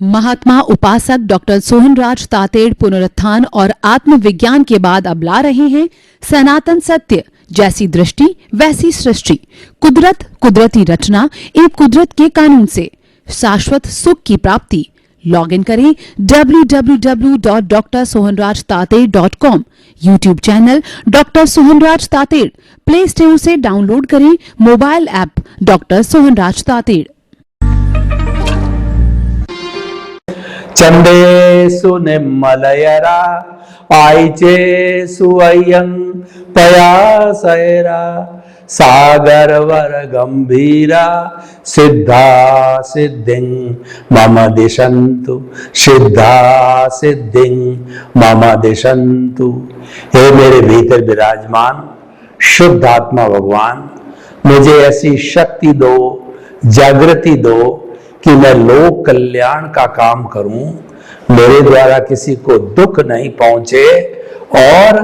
महात्मा उपासक डॉक्टर सोहनराज तातेड़ पुनरुत्थान और आत्मविज्ञान के बाद अब ला रहे हैं सनातन सत्य, जैसी दृष्टि वैसी सृष्टि, कुदरत, कुदरती रचना एवं कुदरत के कानून से शाश्वत सुख की प्राप्ति। लॉगिन करें www.drsohanrajtated.com, YouTube channel doctor Sohanraj Tated, Play Store से डाउनलोड करें mobile app doctor Sohanraj Tated. चंदेषु निम्मलयरा आयचेषु अयं पयासैरा सागरवर गंभीरा सिद्धा सिद्धिं मम दिशन्तु, सिद्धा सिद्धिं मम दिशन्तु। हे मेरे भीतर विराजमान शुद्ध आत्मा भगवान, मुझे ऐसी शक्ति दो, जागृति दो कि मैं लोक कल्याण का काम करूं, मेरे द्वारा किसी को दुख नहीं पहुंचे और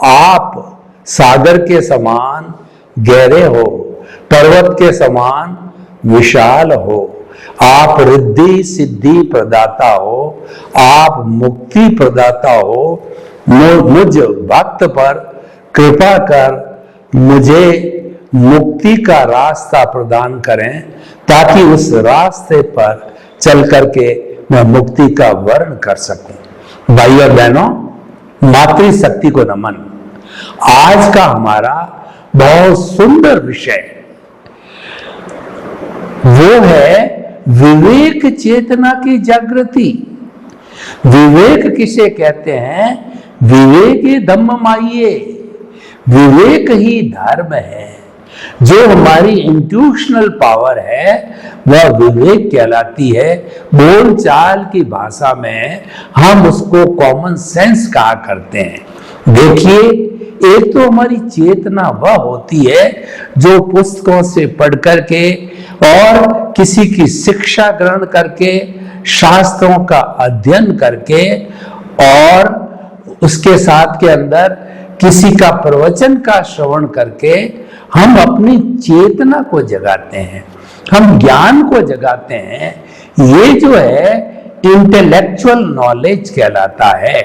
आप सागर के समान गहरे हो, पर्वत के समान विशाल हो, आप रिद्धि सिद्धि प्रदाता हो, आप मुक्ति प्रदाता हो। मुझ भक्त पर कृपा कर मुझे मुक्ति का रास्ता प्रदान करें, ताकि उस रास्ते पर चल करके मैं मुक्ति का वर्ण कर सकूं। भाई और बहनों, मातृशक्ति को नमन। आज का हमारा बहुत सुंदर विषय वो है विवेक चेतना की जागृति। विवेक किसे कहते हैं? विवेक धम्ममाइये, विवेक ही धर्म है। जो हमारी इंट्यूशनल पावर है वह विवेक कहलाती है। बोलचाल की भाषा में हम उसको कॉमन सेंस कहा करते हैं। देखिए, एक तो हमारी चेतना वह होती है जो पुस्तकों से पढ़ करके और किसी की शिक्षा ग्रहण करके, शास्त्रों का अध्ययन करके और उसके साथ के अंदर किसी का प्रवचन का श्रवण करके हम अपनी चेतना को जगाते हैं, हम ज्ञान को जगाते हैं। ये जो है इंटेलेक्चुअल नॉलेज कहलाता है।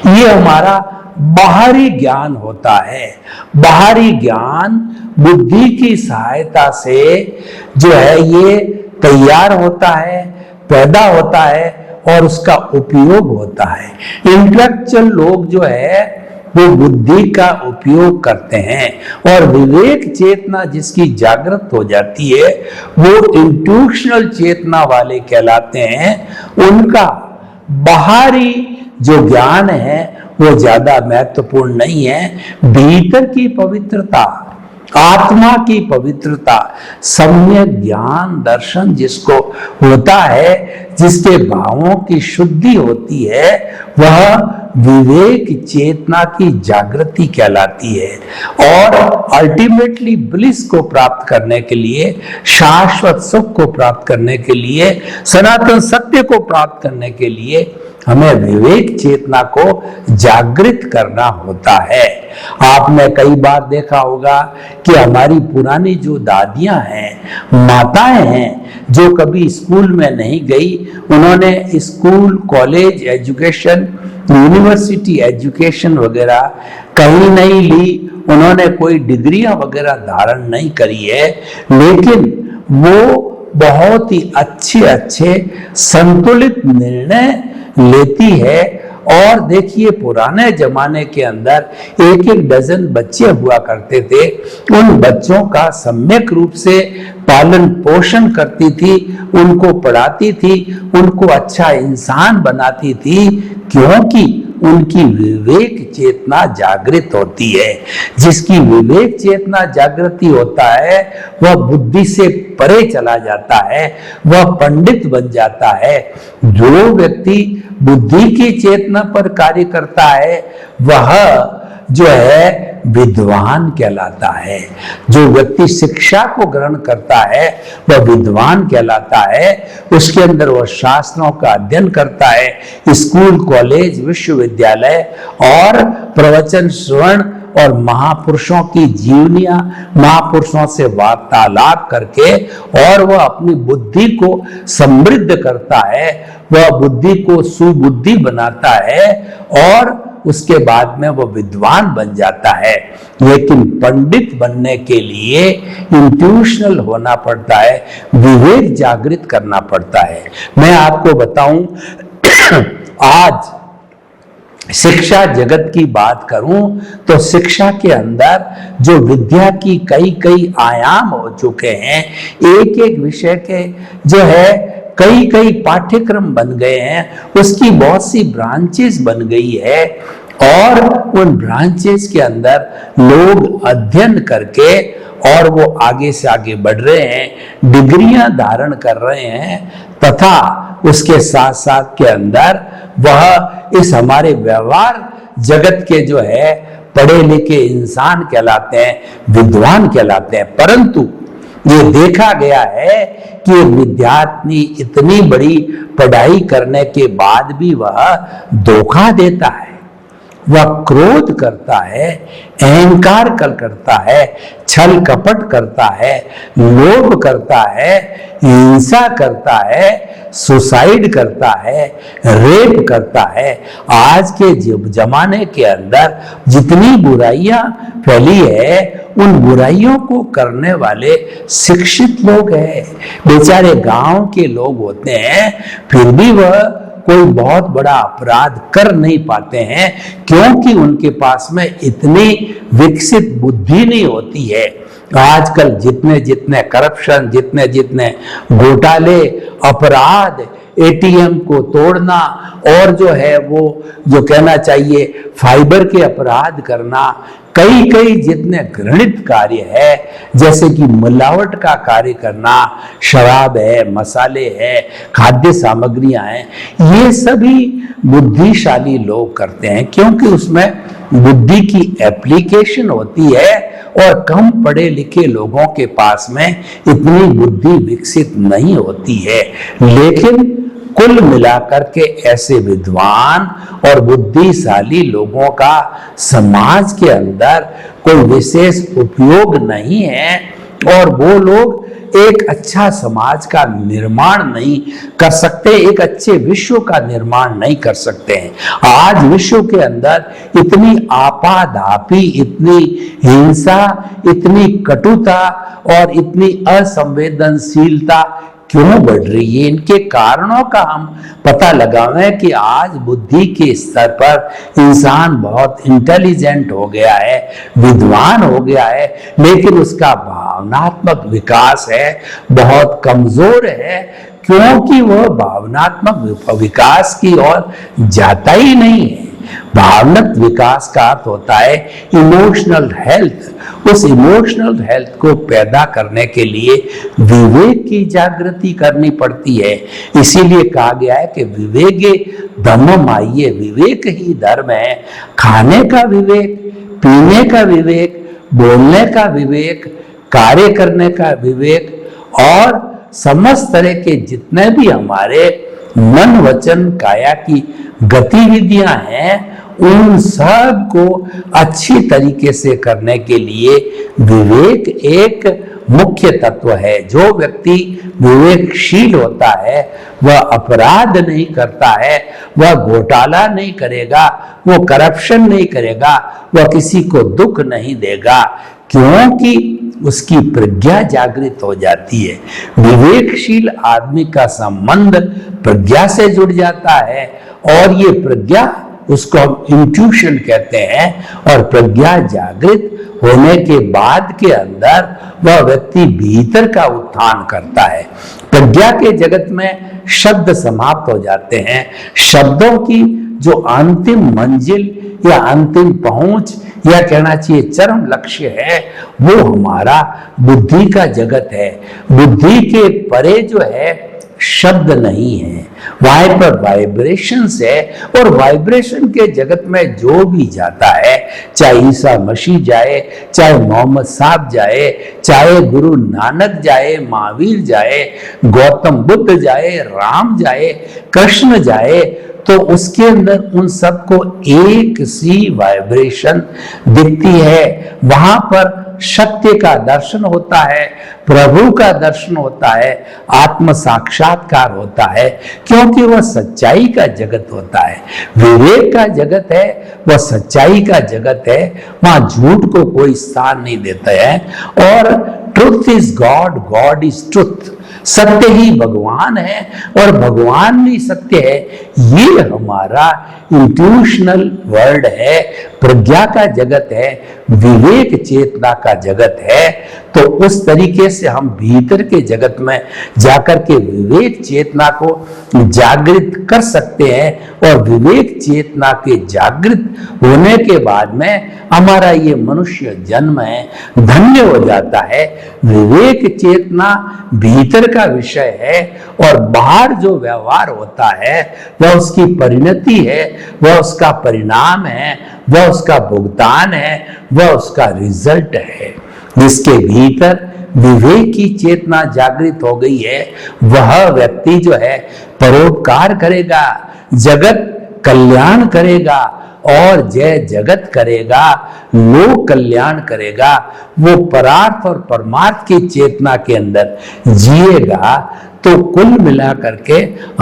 ये हमारा बाहरी ज्ञान होता है। बाहरी ज्ञान बुद्धि की सहायता से जो है ये तैयार होता है, पैदा होता है और उसका उपयोग होता है। इंटेलेक्चुअल लोग जो है वो बुद्धि का उपयोग करते हैं और विवेक चेतना जिसकी जागृत हो जाती है वो इंट्यूशनल चेतना वाले कहलाते हैं। उनका बाहरी जो ज्ञान है वो ज्यादा महत्वपूर्ण नहीं है। भीतर की पवित्रता, आत्मा की पवित्रता, सम्यक ज्ञान दर्शन जिसको होता है, जिसके भावों की शुद्धि होती है, वह विवेक चेतना की जागृति कहलाती है। और अल्टीमेटली ब्लिस को प्राप्त करने के लिए, शाश्वत सुख को प्राप्त करने के लिए, सनातन सत्य को प्राप्त करने के लिए हमें विवेक चेतना को जागृत करना होता है। आपने कई बार देखा होगा कि हमारी पुरानी जो दादियां हैं, माताएं हैं, जो कभी स्कूल में नहीं गई, उन्होंने school, college education, university education वगैरह कहीं नहीं ली, उन्होंने कोई डिग्रियां वगैरह धारण नहीं करी है, लेकिन वो बहुत ही अच्छे संतुलित निर्णय लेती है। और देखिए, पुराने जमाने के अंदर एक एक डजन बच्चे हुआ करते थे। उन बच्चों का सम्यक रूप से पालन पोषण करती थी, उनको पढ़ाती थी, उनको अच्छा इंसान बनाती थी, क्योंकि उनकी विवेक चेतना जागृत होती है। जिसकी विवेक चेतना जागृति होता है वह बुद्धि से परे चला जाता है, वह पंडित बन जाता है। जो व्यक्ति बुद्धि की चेतना पर कार्य करता है वह जो है विद्वान कहलाता है। जो व्यक्ति शिक्षा को ग्रहण करता है वह विद्वान कहलाता है। उसके अंदर वह शास्त्रों का अध्ययन करता है, स्कूल, कॉलेज, विश्वविद्यालय और प्रवचन श्रवण और महापुरुषों की जीवनियां, महापुरुषों से वार्तालाप करके और वह अपनी बुद्धि को समृद्ध करता है, वह बुद्धि को सुबुद्धि बनाता है और उसके बाद में वह विद्वान बन जाता है। लेकिन पंडित बनने के लिए इंट्यूशनल होना पड़ता है, विवेक जागृत करना पड़ता है। मैं आपको बताऊं, आज शिक्षा जगत की बात करूं तो शिक्षा के अंदर जो विद्या की कई कई आयाम हो चुके हैं, एक एक विषय के जो है कई कई पाठ्यक्रम बन गए हैं, उसकी बहुत सी ब्रांचेस बन गई है और उन ब्रांचेस के अंदर लोग अध्ययन करके और वो आगे से आगे बढ़ रहे हैं, डिग्रियां धारण कर रहे हैं तथा उसके साथ साथ के अंदर वह इस हमारे व्यवहार जगत के जो है पढ़े लिखे इंसान कहलाते हैं, विद्वान कहलाते हैं। परंतु ये देखा गया है कि विद्यार्थी इतनी बड़ी पढ़ाई करने के बाद भी वह धोखा देता है, वह क्रोध करता है, अहंकार करता है, छल कपट करता है, लोभ करता है, हिंसा करता है, सुसाइड करता है, रेप करता है। आज के जमाने के अंदर जितनी बुराइयां फैली है, उन बुराइयों को करने वाले शिक्षित लोग हैं। बेचारे गांव के लोग होते हैं, फिर भी वह कोई बहुत बड़ा अपराध कर नहीं पाते हैं, क्योंकि उनके पास में इतनी विकसित बुद्धि नहीं होती है। आजकल जितने जितने करप्शन, जितने जितने घोटाले, अपराध, एटीएम को तोड़ना और जो है वो जो कहना चाहिए फाइबर के अपराध करना, कई कई जितने घृणित कार्य है, जैसे कि मिलावट का कार्य करना, शराब है, मसाले है, खाद्य सामग्रियां हैं, ये सभी बुद्धिशाली लोग करते हैं, क्योंकि उसमें बुद्धि की एप्लीकेशन होती है और कम पढ़े लिखे लोगों के पास में इतनी बुद्धि विकसित नहीं होती है। लेकिन कुल मिलाकर के ऐसे विद्वान और बुद्धिशाली लोगों का समाज के अंदर कोई विशेष उपयोग नहीं है और वो लोग एक अच्छा समाज का निर्माण नहीं कर सकते, एक अच्छे विश्व का निर्माण नहीं कर सकते हैं। आज विश्व के अंदर इतनी आपाधापी, इतनी हिंसा, इतनी कटुता और इतनी असंवेदनशीलता क्यों बढ़ रही है? इनके कारणों का हम पता लगावें कि आज बुद्धि के स्तर पर इंसान बहुत इंटेलिजेंट हो गया है, विद्वान हो गया है, लेकिन उसका भावनात्मक विकास है बहुत कमजोर है, क्योंकि वह भावनात्मक विकास की ओर जाता ही नहीं है। भावनात्मक विकास का अर्थ होता है इमोशनल हेल्थ। उस इमोशनल हेल्थ को पैदा करने के लिए विवेक की जागृति करनी पड़ती है। इसीलिए कहा गया है कि विवेके धम्मम आइए, विवेक ही धर्म है। खाने का विवेक, पीने का विवेक, बोलने का विवेक, कार्य करने का विवेक और समस्त तरह के जितने भी हमारे मन वचन काया की गतिविधियां हैं, उन सब को अच्छी तरीके से करने के लिए विवेक एक मुख्य तत्व है। जो व्यक्ति विवेकशील होता है वह अपराध नहीं करता है, वह घोटाला नहीं करेगा, वो करप्शन नहीं करेगा, वह किसी को दुख नहीं देगा, क्योंकि उसकी प्रज्ञा जागृत हो जाती है। विवेकशील आदमी का संबंध प्रज्ञा से जुड़ जाता है और ये प्रज्ञा उसको हम इंट्यूशन कहते हैं। और प्रज्ञा जागृत होने के बाद के अंदर वह व्यक्ति भीतर का उत्थान करता है। प्रज्ञा के जगत में शब्द समाप्त हो जाते हैं। शब्दों की जो अंतिम मंजिल या अंतिम पहुंच या कहना चाहिए चरम लक्ष्य है, वो हमारा बुद्धि का जगत है। बुद्धि के परे जो है शब्द नहीं है, वहां पर वाइब्रेशंस है। और वाइब्रेशन के जगत में जो भी जाता है, चाहे ईसा मसीह जाए, चाहे मोहम्मद साहब जाए, चाहे गुरु नानक जाए, महावीर जाए, गौतम बुद्ध जाए, राम जाए, कृष्ण जाए, तो उसके अंदर उन सबको एक सी वाइब्रेशन दिखती है। वहां पर सत्य का दर्शन होता है, प्रभु का दर्शन होता है, आत्म साक्षात्कार होता है, क्योंकि वह सच्चाई का जगत होता है। विवेक का जगत है, वह सच्चाई का जगत है, वहां झूठ को कोई स्थान नहीं देता है। और truth is God, God is truth, सत्य ही भगवान है और भगवान भी सत्य है। ये हमारा इंट्यूशनल वर्ल्ड है, प्रज्ञा का जगत है, विवेक चेतना का जगत है। तो उस तरीके से हम भीतर के जगत में जाकर के विवेक चेतना को जागृत कर सकते हैं। और विवेक चेतना के जागृत होने के बाद में हमारा ये मनुष्य जन्म है धन्य हो जाता है। विवेक चेतना भीतर का विषय है और बाहर जो व्यवहार होता है वह उसकी परिणति है, वह उसका परिणाम है, वह उसका भुगतान है, वह उसका रिजल्ट है। जिसके भीतर विवेक की चेतना जागृत हो गई है, वह व्यक्ति जो है परोपकार करेगा, जगत कल्याण करेगा और जय जगत करेगा, लोक कल्याण करेगा। वो परार्थ और परमार्थ की चेतना के अंदर जिएगा। तो कुल मिलाकर के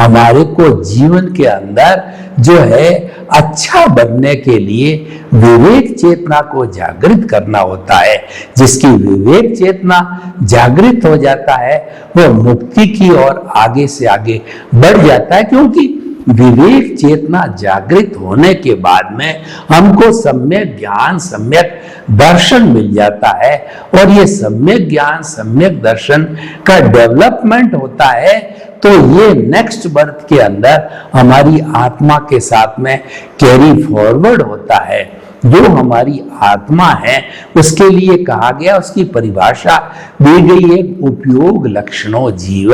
हमारे को जीवन के अंदर जो है अच्छा बनने के लिए विवेक चेतना को जागृत करना होता है। जिसकी विवेक चेतना जागृत हो जाता है वो मुक्ति की ओर आगे से आगे बढ़ जाता है, क्योंकि विवेक चेतना जागृत होने के बाद में हमको सम्यक ज्ञान, सम्यक दर्शन मिल जाता है। और ये सम्यक ज्ञान, सम्यक दर्शन का डेवलपमेंट होता है। तो ये नेक्स्ट बर्थ के अंदर हमारी आत्मा के साथ में कैरी फॉरवर्ड होता है। जो हमारी आत्मा है उसके लिए कहा गया, उसकी परिभाषा दी गई है, उपयोग लक्षणों जीव।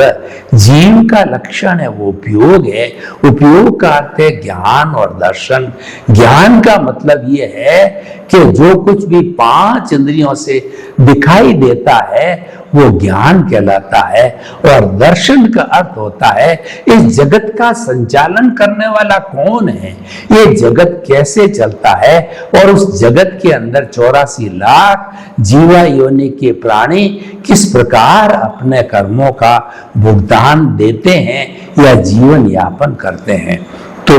जीव का लक्षण है वो उपयोग है। उपयोग का अर्थ है ज्ञान और दर्शन। ज्ञान का मतलब ये है कि जो कुछ भी पांच इंद्रियों से दिखाई देता है वो ज्ञान कहलाता है। और दर्शन का अर्थ होता है इस जगत का संचालन करने वाला कौन है, ये जगत कैसे चलता है, और उस जगत के अंदर 84 लाख जीवा योनि के प्राणी किस प्रकार अपने कर्मों का भुगतान देते हैं या जीवन यापन करते हैं। तो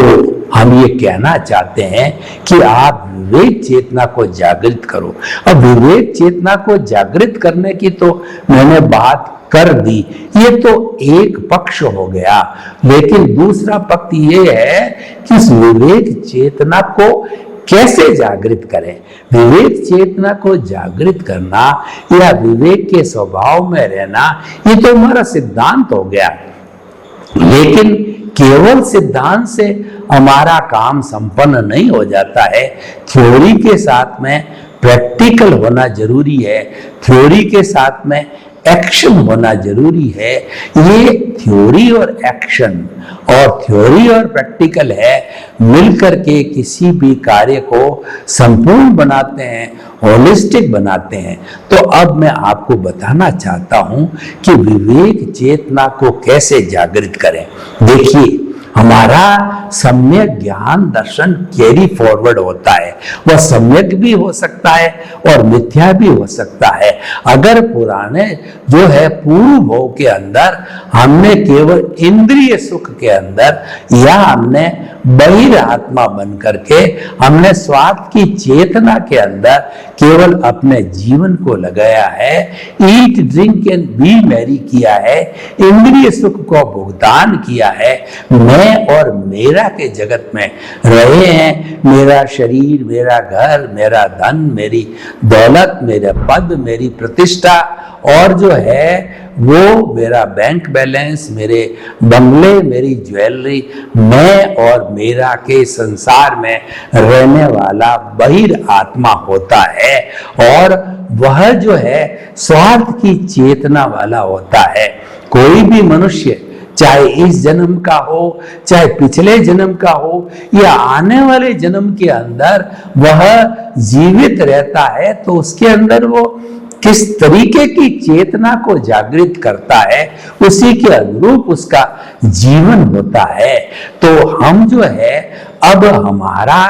हम ये कहना चाहते हैं कि आप विवेक चेतना को जागृत करो। अब विवेक चेतना को जागृत करने की तो मैंने बात कर दी, ये तो एक पक्ष हो गया। लेकिन दूसरा पक्ष ये है कि इस विवेक चेतना को कैसे जागृत करें। विवेक चेतना को जागृत करना या विवेक के स्वभाव में रहना ये तो हमारा सिद्धांत हो गया। लेकिन केवल सिद्धांत से हमारा काम संपन्न नहीं हो जाता है। थ्योरी के साथ में प्रैक्टिकल होना जरूरी है, थ्योरी के साथ में एक्शन होना जरूरी है। ये थ्योरी और एक्शन और थ्योरी और प्रैक्टिकल है मिलकर के किसी भी कार्य को संपूर्ण बनाते हैं, होलिस्टिक बनाते हैं। तो अब मैं आपको बताना चाहता हूं कि विवेक चेतना को कैसे जागृत करें। देखिए, हमारा सम्यक ज्ञान दर्शन कैरी फॉरवर्ड होता है। वह सम्यक भी हो सकता है और मिथ्या भी हो सकता है। अगर पुराने जो है पूर्व भोग के अंदर हमने केवल इंद्रिय सुख के अंदर या हमने बहिर आत्मा बन करके हमने स्वार्थ की चेतना के अंदर केवल अपने जीवन को लगाया है, eat drink and B Mary किया है, इंद्रिय सुख को भुगतान किया है, मैं और मेरा के जगत में रहे हैं। मेरा शरीर, मेरा घर, मेरा धन, मेरी दौलत, मेरा पद, मेरी प्रतिष्ठा और जो है वो मेरा बैंक बैलेंस, मेरे बंगले, मेरी ज्वेलरी, मैं और मेरा के संसार में रहने वाला बहिर आत्मा होता है। और वह जो है स्वार्थ की चेतना वाला होता है। कोई भी मनुष्य चाहे इस जन्म का हो, चाहे पिछले जन्म का हो, या आने वाले जन्म के अंदर वह जीवित रहता है, तो उसके अंदर वो किस तरीके की चेतना को जागृत करता है, उसी के अनुरूप उसका जीवन होता है। तो हम जो है, अब हमारा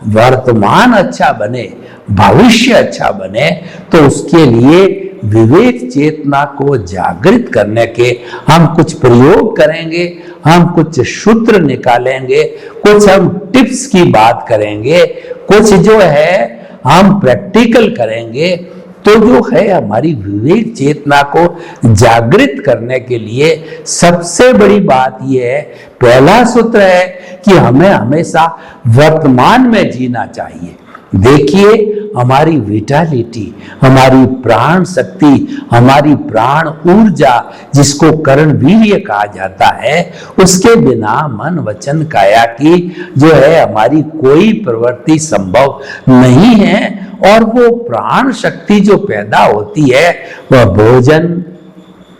वर्तमान अच्छा बने, भविष्य अच्छा बने, तो उसके लिए विवेक चेतना को जागृत करने के हम कुछ प्रयोग करेंगे, हम कुछ सूत्र निकालेंगे, कुछ हम टिप्स की बात करेंगे, कुछ जो है हम प्रैक्टिकल करेंगे। तो जो है हमारी विवेक चेतना को जागृत करने के लिए सबसे बड़ी बात यह है, पहला सूत्र है कि हमें हमेशा वर्तमान में जीना चाहिए। देखिए, हमारी विटालिटी, हमारी प्राण शक्ति, हमारी प्राण ऊर्जा, जिसको कर्ण वीर्य कहा जाता है, उसके बिना मन वचन काया की जो है हमारी कोई प्रवृत्ति संभव नहीं है। और वो प्राण शक्ति जो पैदा होती है, वह भोजन,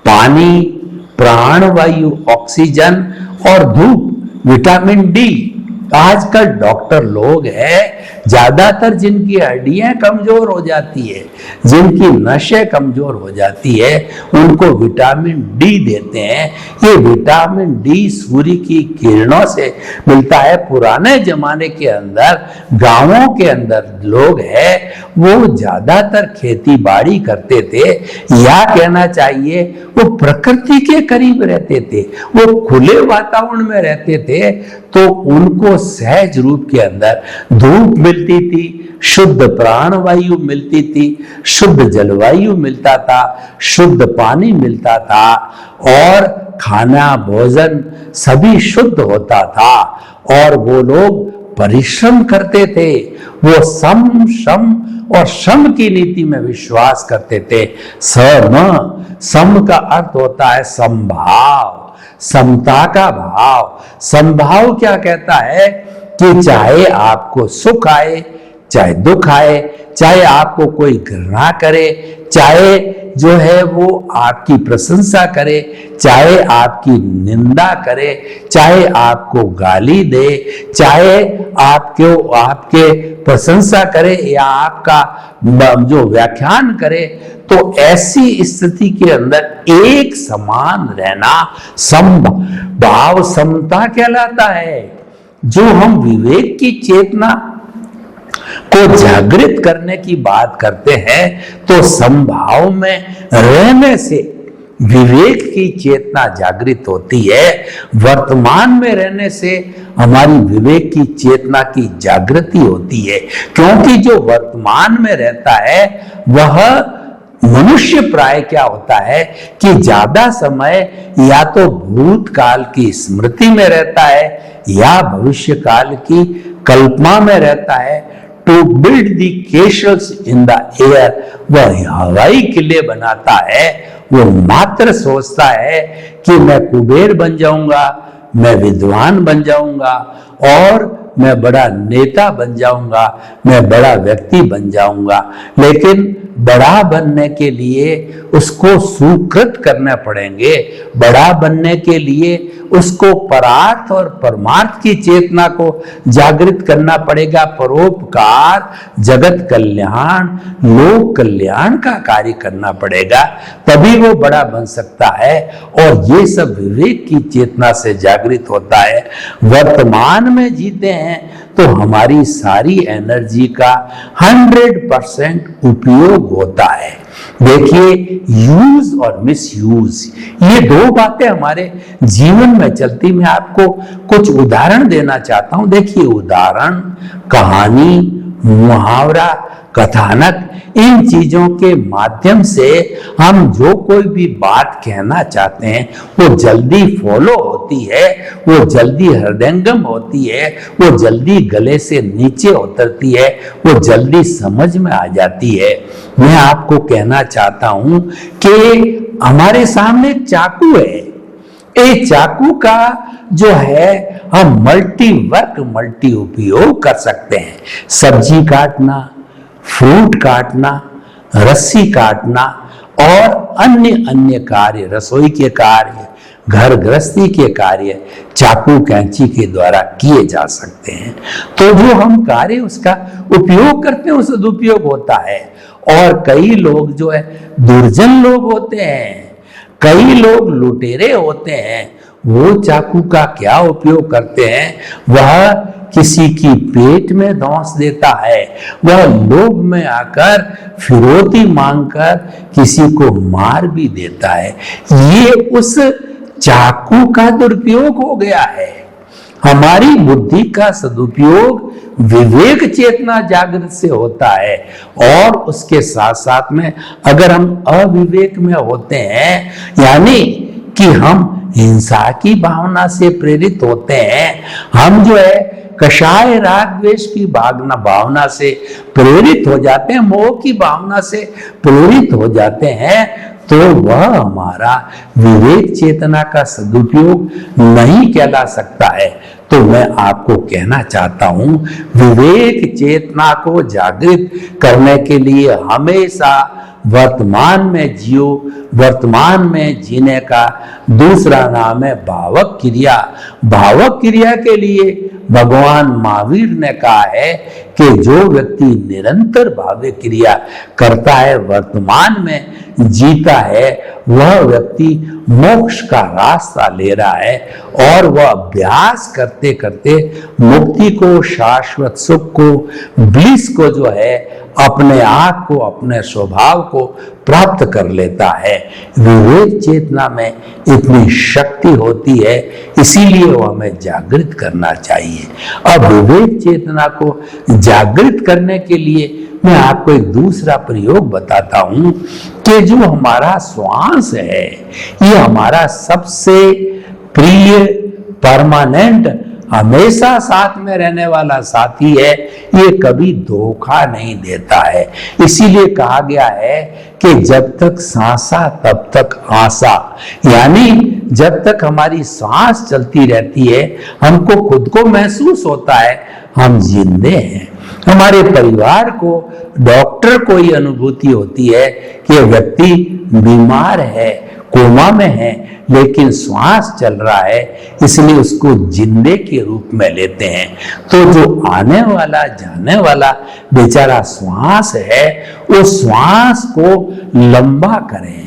पानी, प्राणवायु, ऑक्सीजन और धूप, विटामिन डी। आजकल डॉक्टर लोग हैं, ज्यादातर जिनकी हड्डियां कमजोर हो जाती है, जिनकी नसें कमजोर हो जाती है, उनको विटामिन डी देते हैं। ये विटामिन डी सूर्य की किरणों से मिलता है। पुराने जमाने के अंदर गांवों के अंदर लोग हैं, वो ज्यादातर खेती बाड़ी करते थे, या कहना चाहिए वो प्रकृति के करीब रहते थे, वो खुले वातावरण में रहते थे, तो उनको सहज रूप के अंदर धूप मिलती थी, शुद्ध प्राणवायु मिलती थी, शुद्ध जलवायु मिलता था, शुद्ध पानी मिलता था, और खाना भोजन सभी शुद्ध होता था। और वो लोग परिश्रम करते थे, वो सम श्रम और श्रम की नीति में विश्वास करते थे। सम का अर्थ होता है समभाव, समता का भाव। समभाव क्या कहता है कि चाहे आपको सुख आए, चाहे दुख आए, चाहे आपको कोई घृणा करे, चाहे जो है वो आपकी प्रशंसा करे, चाहे आपकी निंदा करे, चाहे आपको गाली दे, चाहे आपके प्रशंसा करे या आपका जो व्याख्यान करे, तो ऐसी स्थिति के अंदर एक समान रहना समभाव, समता कहलाता है। जो हम विवेक की चेतना को जागृत करने की बात करते हैं, तो समभाव में रहने से विवेक की चेतना जागृत होती है। वर्तमान में रहने से हमारी विवेक की चेतना की जागृति होती है, क्योंकि जो वर्तमान में रहता है वह मनुष्य प्राय क्या होता है कि ज्यादा समय या तो भूतकाल की स्मृति में रहता है या भविष्य काल की कल्पना में रहता है। To build the castles in the air, वह हवाई किले बनाता है। वो मात्र सोचता है कि मैं कुबेर बन जाऊंगा, मैं विद्वान बन जाऊंगा, और मैं बड़ा नेता बन जाऊंगा, मैं बड़ा व्यक्ति बन जाऊंगा। लेकिन बड़ा बनने के लिए उसको सुकृत करने पड़ेंगे। बड़ा बनने के लिए उसको परार्थ और परमार्थ की चेतना को जागृत करना पड़ेगा। परोपकार, जगत कल्याण, लोक कल्याण का कार्य करना पड़ेगा, तभी वो बड़ा बन सकता है। और ये सब विवेक की चेतना से जागृत होता है। वर्तमान में जीते हैं तो हमारी सारी एनर्जी का 100% उपयोग होता है। देखिए, यूज और मिस यूज, ये दो बातें हमारे जीवन में चलती। मैं आपको कुछ उदाहरण देना चाहता हूं। देखिए, उदाहरण, कहानी, मुहावरा, कथानक, इन चीजों के माध्यम से हम जो कोई भी बात कहना चाहते हैं वो जल्दी फॉलो होती है, वो जल्दी हृदयंगम होती है, वो जल्दी गले से नीचे उतरती है, वो जल्दी समझ में आ जाती है। मैं आपको कहना चाहता हूं कि हमारे सामने चाकू है। एक चाकू का जो है हम मल्टी वर्क, मल्टी उपयोग कर सकते हैं। सब्जी काटना, फ्रूट काटना, रस्सी काटना और अन्य अन्य कार्य, रसोई के कार्य, घर गृहस्थी के कार्य चाकू कैंची के द्वारा किए जा सकते हैं। तो जो हम कार्य उसका उपयोग करते हैं, उस सदुपयोग होता है। और कई लोग जो है दुर्जन लोग होते हैं, कई लोग लुटेरे होते हैं, वो चाकू का क्या उपयोग करते हैं, वह किसी की पेट में धौंस देता है, वह लोभ में आकर फिरौती मांगकर किसी को मार भी देता है। ये उस चाकू का दुरुपयोग हो गया है। हमारी बुद्धि का सदुपयोग विवेक चेतना जागृत से होता है, और उसके साथ साथ में अगर हम अविवेक में होते हैं, यानी कि हम हिंसा की भावना से प्रेरित होते हैं, हम जो है कषाय राग द्वेष की भावना से प्रेरित हो जाते हैं, मोह की भावना से प्रेरित हो जाते हैं, तो वह हमारा विवेक चेतना का सदुपयोग नहीं कहला सकता है। तो मैं आपको कहना चाहता हूं, विवेक चेतना को जागृत करने के लिए हमेशा वर्तमान में जियो। वर्तमान में जीने का दूसरा नाम है भावक क्रिया। भावक क्रिया के लिए भगवान महावीर ने कहा है कि जो व्यक्ति निरंतर भावक क्रिया करता है, वर्तमान में जीता है, वह व्यक्ति मोक्ष का रास्ता ले रहा है, और वह अभ्यास करते करते मुक्ति को, शाश्वत सुख को, ब्लिस को जो है अपने आप को, अपने स्वभाव को प्राप्त कर लेता है। विवेक चेतना में इतनी शक्ति होती है, इसीलिए वो हमें जागृत करना चाहिए। अब विवेक चेतना को जागृत करने के लिए मैं आपको एक दूसरा प्रयोग बताता हूं कि जो हमारा श्वास है, ये हमारा सबसे प्रिय, परमानेंट, हमेशा साथ में रहने वाला साथी है। ये कभी धोखा नहीं देता है। इसीलिए कहा गया है कि जब तक सांसा तब तक आशा, यानी जब तक हमारी सांस चलती रहती है, हमको खुद को महसूस होता है हम जिंदे हैं। हमारे परिवार को, डॉक्टर को ये अनुभूति होती है कि व्यक्ति बीमार है, कोमा में है, लेकिन श्वास चल रहा है, इसलिए उसको जिंदे के रूप में लेते हैं। तो जो आने वाला, जाने वाला बेचारा श्वास है, उस श्वास को लंबा करें।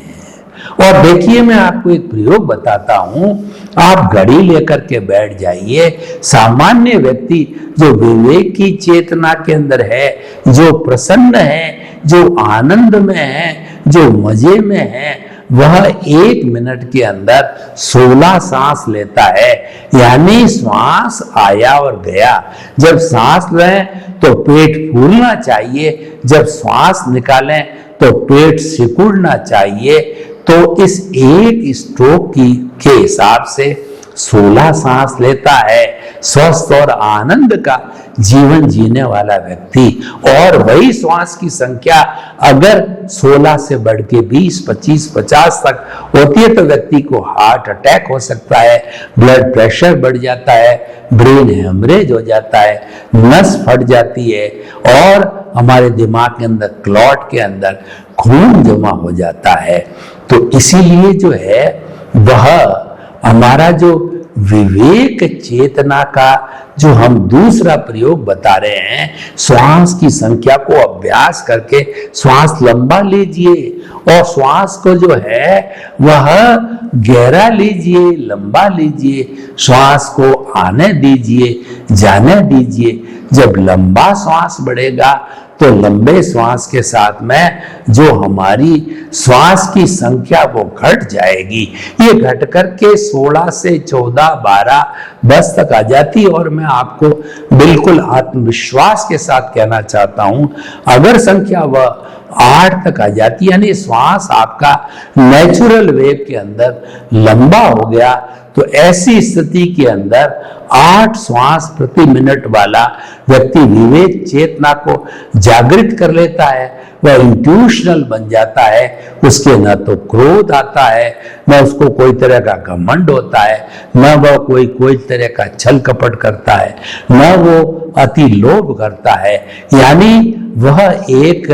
और देखिए, मैं आपको एक प्रयोग बताता हूं। आप घड़ी लेकर के बैठ जाइए। सामान्य व्यक्ति जो विवेक की चेतना के अंदर है, जो प्रसन्न है, जो आनंद में है, जो मजे में है, वह 1 मिनट के अंदर 16 सांस लेता है। यानी श्वास आया और गया। जब सांस लें तो पेट फूलना चाहिए, जब श्वास निकालें तो पेट सिकुड़ना चाहिए। तो इस एक स्ट्रोक के हिसाब से 16 सांस लेता है स्वस्थ और आनंद का जीवन जीने वाला व्यक्ति। और वही श्वास की संख्या अगर 16 से बढ़ के 20, 25, 50 तक होती है तो व्यक्ति को हार्ट अटैक हो सकता है, ब्लड प्रेशर बढ़ जाता है, ब्रेन हेमरेज हो जाता है, नस फट जाती है, और हमारे दिमाग के अंदर, क्लॉट के अंदर खून जमा हो जाता है। तो इसीलिए जो है वह हमारा जो विवेक चेतना का जो हम दूसरा प्रयोग बता रहे हैं, श्वास की संख्या को अभ्यास करके श्वास लंबा लीजिए, और श्वास को जो है वह गहरा लीजिए, लंबा लीजिए, श्वास को आने दीजिए, जाने दीजिए। जब लंबा श्वास बढ़ेगा तो लंबे श्वास के साथ में जो हमारी श्वास की संख्या वो घट जाएगी। ये घट करके 16 से 14, 12, 10 तक आ जाती। और मैं आपको बिल्कुल आत्मविश्वास के साथ कहना चाहता हूं, अगर संख्या वह 8 तक आ जाती, यानी श्वास आपका नेचुरल वेव के अंदर लंबा हो गया, तो ऐसी स्थिति के अंदर 8 श्वास प्रति मिनट वाला व्यक्ति विवेक चेतना को जागृत कर लेता है। वह इंट्यूशनल बन जाता है। उसके न तो क्रोध आता है, न उसको कोई तरह का घमंड होता है, न वह कोई तरह का छल कपट करता है, न वो अति लोभ करता है। यानी वह एक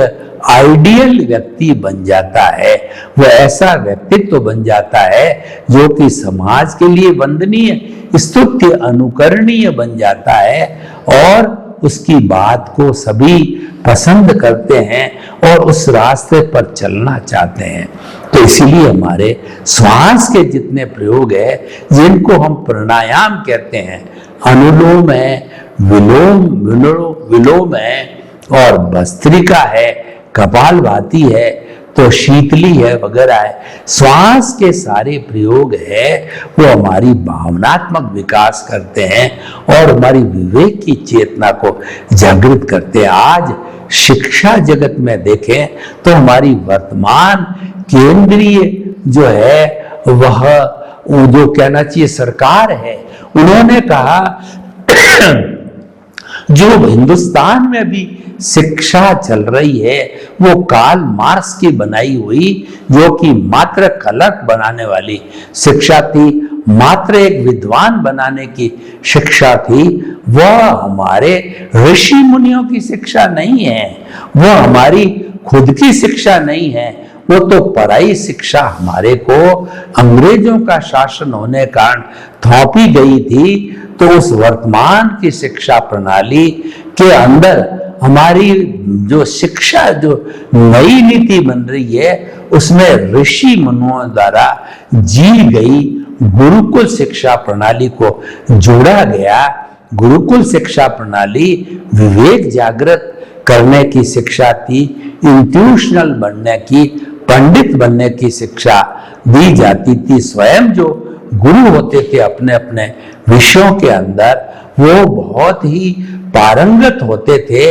आइडियल व्यक्ति बन जाता है, वो ऐसा व्यक्तित्व बन जाता है जो कि समाज के लिए वंदनीय, स्तुत्य, अनुकरणीय बन जाता है और उसकी बात को सभी पसंद करते हैं और उस रास्ते पर चलना चाहते हैं। तो इसीलिए हमारे श्वास के जितने प्रयोग है, जिनको हम प्राणायाम कहते हैं, अनुलोम है, विलोम है और भस्त्रिका है, कपालभाति है, तो शीतली है वगैरह है, श्वास के सारे प्रयोग है वो हमारी भावनात्मक विकास करते हैं और हमारी विवेक की चेतना को जागृत करते हैं। आज शिक्षा जगत में देखें तो हमारी वर्तमान केंद्रीय जो है वह जो कहना चाहिए सरकार है, उन्होंने कहा जो हिंदुस्तान में भी शिक्षा चल रही है वो कार्ल मार्क्स की बनाई हुई, जो कि मात्र कलर्क बनाने वाली शिक्षा थी, मात्र एक विद्वान बनाने की शिक्षा थी, वह हमारे ऋषि मुनियों की शिक्षा नहीं है, वह हमारी खुद की शिक्षा नहीं है, वो तो पराई शिक्षा हमारे को अंग्रेजों का शासन होने के कारण थोपी गई थी। तो उस वर्तमान की शिक्षा प्रणाली के अंदर हमारी जो शिक्षा, जो नई नीति बन रही है, उसमें ऋषि मुनियों द्वारा जी गई गुरुकुल शिक्षा प्रणाली को जोड़ा गया। गुरुकुल शिक्षा प्रणाली विवेक जागृत करने की शिक्षा थी, इंस्टीट्यूशनल बनने की, पंडित बनने की शिक्षा दी जाती थी। स्वयं जो गुरु होते थे अपने अपने विषयों के अंदर, वो बहुत ही पारंगत होते थे,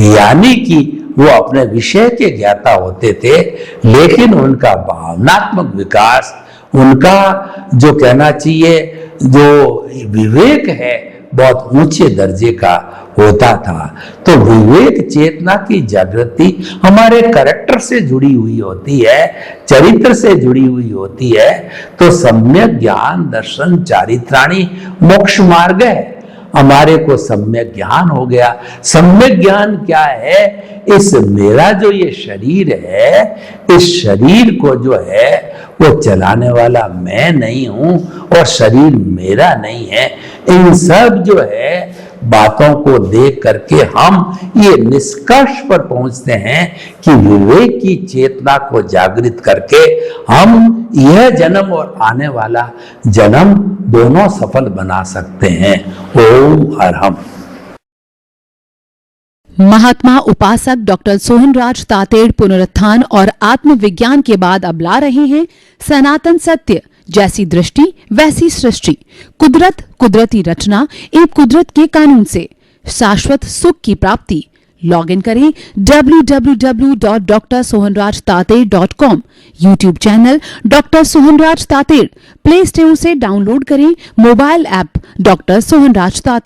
यानी कि वो अपने विषय के ज्ञाता होते थे, लेकिन उनका भावनात्मक विकास, उनका जो कहना चाहिए जो विवेक है बहुत ऊंचे दर्जे का होता था। तो विवेक चेतना की जागृति हमारे कैरेक्टर से जुड़ी हुई होती है, चरित्र से जुड़ी हुई होती है। तो सम्यक ज्ञान दर्शन चारित्राणी मोक्ष मार्ग है। हमारे को सम्यक ज्ञान हो गया। सम्यक ज्ञान क्या है? इस मेरा जो ये शरीर है, इस शरीर को जो है वो चलाने वाला मैं नहीं हूं और शरीर मेरा नहीं है। इन सब जो है बातों को देख करके हम ये निष्कर्ष पर पहुंचते हैं कि विवेक की चेतना को जागृत करके हम यह जन्म और आने वाला जन्म दोनों सफल बना सकते हैं। ओम अरहम। महात्मा उपासक डॉक्टर सोहनराज तातेड़ पुनरुत्थान और आत्मविज्ञान के बाद अब ला रहे हैं सनातन सत्य, जैसी दृष्टि वैसी सृष्टि, कुदरत, कुदरती रचना एवं कुदरत के कानून से शाश्वत सुख की प्राप्ति। लॉग इन करें www.drsohanrajtated.com, YouTube channel doctor Sohanraj Tated, Play Store से डाउनलोड करें mobile app doctor Sohanraj Tated.